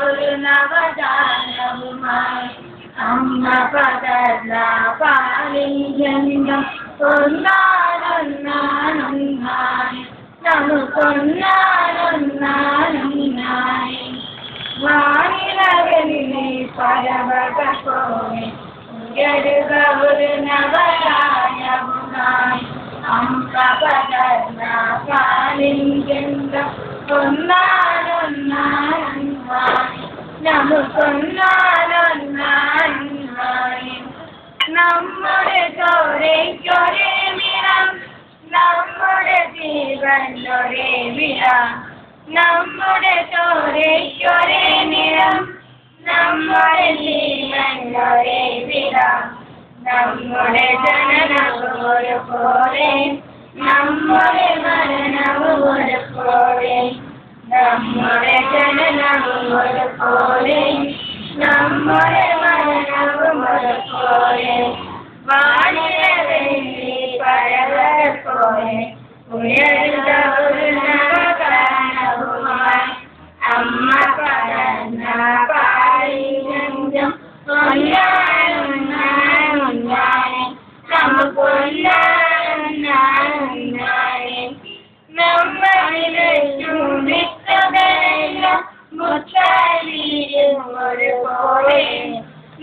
ഒരു നവദാനവുമായി അമ്മ പകർന്ന പാലിജന്യം ഒന്നാനൊന്നാനൊന്നായി നമുക്കൊന്നാനൊന്നാനൊന്നായി വാനിലകളിലെ പരവക പോലെ ഒരു നവദാനവുമായി അമ്മ പകർന്ന പാലിജന്യം ഒന്നാനൊന്നാനൊന്നായി നമുക്കൊന്നാനൊന്നായി നമ്മുടെ ചോരയ്ക്കൊരേ നിറം നമ്മുടെ ജീവനൊരേ വിളം നമ്മുടെ ചോരയ്ക്കൊരേ നിറം നമ്മുടെ ജീവനൊരേ വിളം നമ്മുടെ ജനനവും ഒരുപോലെ നമ്മുടെ മരണവും ഒരുപോലെ നമ്മുടെ ജനനവും ഒരുപോലെ നമ്മുടെ മരണവും ഒരുപോലെ വാനിലെ വെള്ളി പഴവരെ പോലെ ഉയർന്ന ഒരു നവകാരണവുമായി അമ്മ പകർന്ന പാലിജന്യം ഒന്നാനൊന്നാനൊന്നായി നമുക്കൊന്നാനൊന്നാനൊന്നായി നമ്മളിലെ ചുണ്ടിച്ചതെല്ലാം മുത്താലിയും ഒരുപോലെ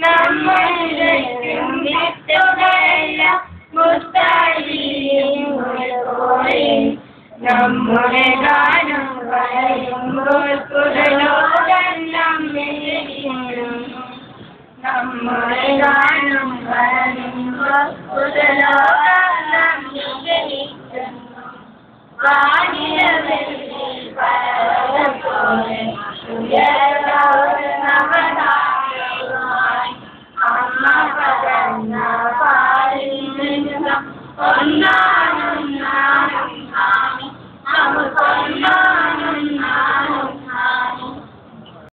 നമ്മളിലെ ചുണ്ടിച്ചതെല്ലാം മുത്താലിയും ഒരുപോലെ നമ്മുടെ ഗാനം വരുമ്പോൾ പുറലോകം നമ്മിലിരിക്കുന്നു നമ്മുടെ ഗാനം വരുമ്പോൾ പുറലോകം നമ്മിലിരിക്കുന്നു വാനിലവെള്ളി പരവക പോലെ ഉയർന്ന ഒരു നവദാനവുമായി അമ്മ പകർന്ന പാലിജന്യം